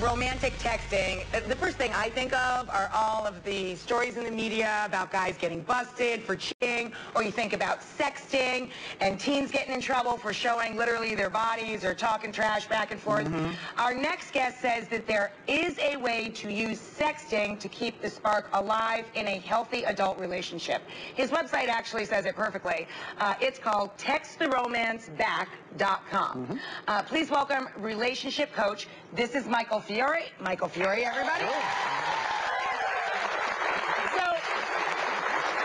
romantic texting, the first thing I think of are all of the stories in the media about guys getting busted for cheating, or you think about sexting and teens getting in trouble for showing literally their bodies or talking trash back and forth. Our next guest says that there is a way to use sexting to keep the spark alive in a healthy adult relationship. His website actually says it perfectly. It's called texttheromanceback.com. Please welcome relationship coach. This is Michael Fiore. Michael Fiore, everybody. So,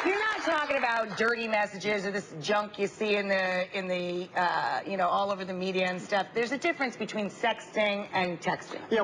you're not talking about dirty messages or this junk you see in the all over the media and stuff. There's a difference between sexting and texting. Yeah,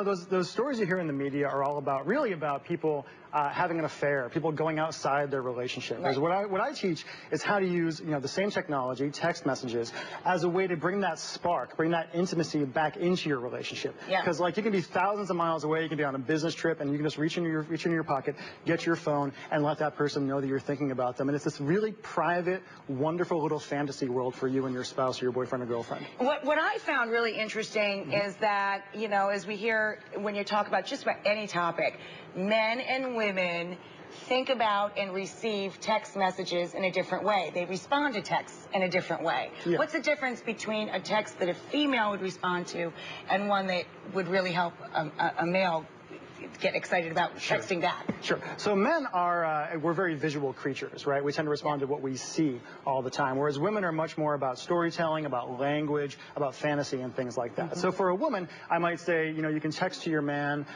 those stories you hear in the media are all about, really about people having an affair, people going outside their relationship. Right. What I teach is how to use, the same technology, text messages, as a way to bring that spark, bring that intimacy back into your relationship. Because you can be thousands of miles away, you can be on a business trip, and you can just reach into your pocket, get your phone, and let that person know that you're thinking about them. And it's this really private, wonderful little fantasy world for you and your spouse or your boyfriend or girlfriend. What I found really interesting is that, as we hear when you talk about just about any topic, men and women think about and receive text messages in a different way. They respond to texts in a different way. Yeah. What's the difference between a text that a female would respond to and one that would really help a male get excited about texting back? Sure. So men we're very visual creatures, right? We tend to respond to what we see all the time, whereas women are much more about storytelling, about language, about fantasy and things like that. So for a woman, I might say, you can text to your man,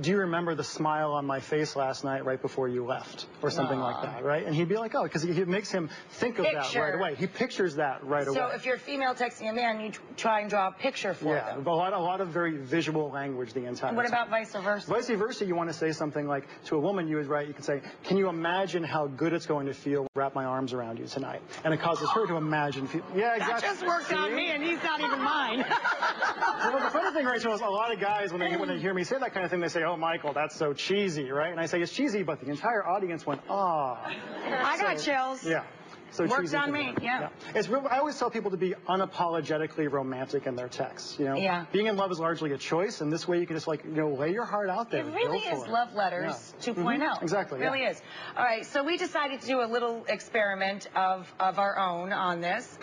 do you remember the smile on my face last night right before you left? Or something like that, right? And he'd be like, oh, because it makes him think of that right away. He pictures that right away. So if you're a female texting a man, you try and draw a picture for them. Yeah, a lot of very visual language the entire time. What about vice versa? Vice versa, you want to say something like, to a woman, you can say, can you imagine how good it's going to feel to wrap my arms around you tonight? And it causes her to imagine. Yeah, exactly. That just worked on me, and he's not even mine. Well, the funny thing, Rachel, is a lot of guys, when they hear me say that kind of thing, they say, oh, Michael, that's so cheesy, right? And I say, it's cheesy, but the entire audience went, ah. I got chills. Yeah. So works on me, yeah. It's real, I always tell people to be unapologetically romantic in their texts, Yeah. Being in love is largely a choice, and this way you can just, lay your heart out there. It really is love letters 2.0. Exactly. It really is. All right, so we decided to do a little experiment of our own on this.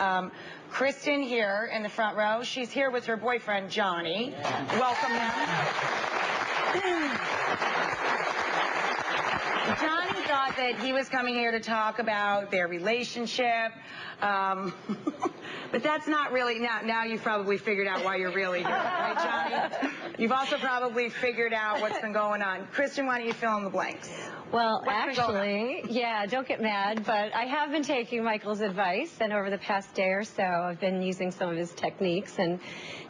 Kristen here in the front row, she's here with her boyfriend, Johnny. Welcome them. Johnny thought that he was coming here to talk about their relationship, but that's not really, now you've probably figured out why you're really here, right, Johnny? You've also probably figured out what's been going on. Kristen, why don't you fill in the blanks? Well, actually, yeah, don't get mad, but I have been taking Michael's advice, and over the past day or so, I've been using some of his techniques and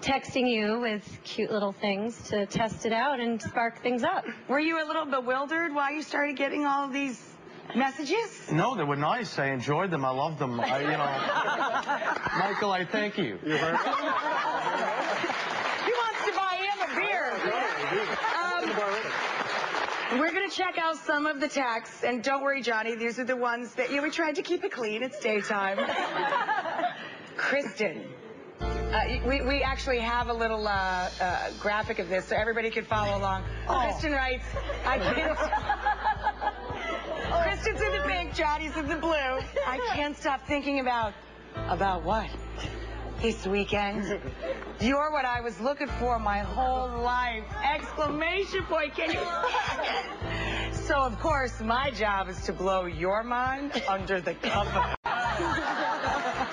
texting you with cute little things to test it out and spark things up. Were you a little bewildered while you started getting all of these messages? No, they were nice. I enjoyed them. I loved them. Michael, I thank you. He wants to buy him a beer. We're going to check out some of the texts, and don't worry, Johnny, these are the ones that, we tried to keep it clean. It's daytime. Kristen. We actually have a little graphic of this so everybody can follow along. Kristen writes, Kristen's in the pink, Johnny's in the blue. I can't stop thinking about what? This weekend. You're what I was looking for my whole life! Exclamation point, can you imagine? So, of course, my job is to blow your mind under the cover.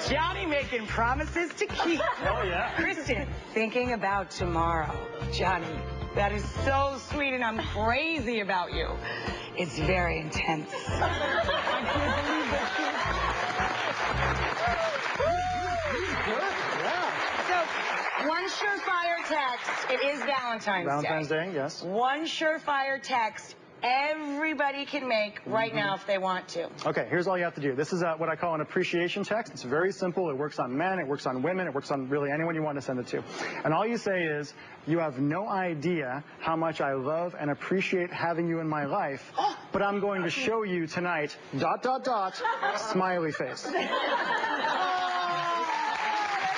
Johnny making promises to keep. Oh, yeah. Kristen, thinking about tomorrow. Johnny, that is so sweet, and I'm crazy about you. It's very intense. I can't believe that. So, one surefire text. It is Valentine's Day, yes. One surefire text everybody can make right now if they want to. Okay, here's all you have to do. This is what I call an appreciation text. It's very simple. It works on men. It works on women. It works on really anyone you want to send it to. And all you say is, you have no idea how much I love and appreciate having you in my life, but I'm going to show you tonight, ... smiley face.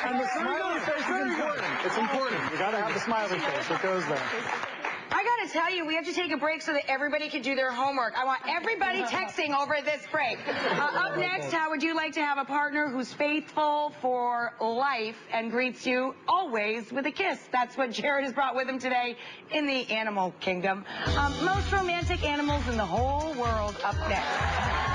And the smiley face is important. It's important. You got to have the smiley face. It goes there. I got to tell you, we have to take a break so that everybody can do their homework. I want everybody texting over this break. Up next, how would you like to have a partner who's faithful for life and greets you always with a kiss? That's what Jared has brought with him today in the animal kingdom. Most romantic animals in the whole world up next.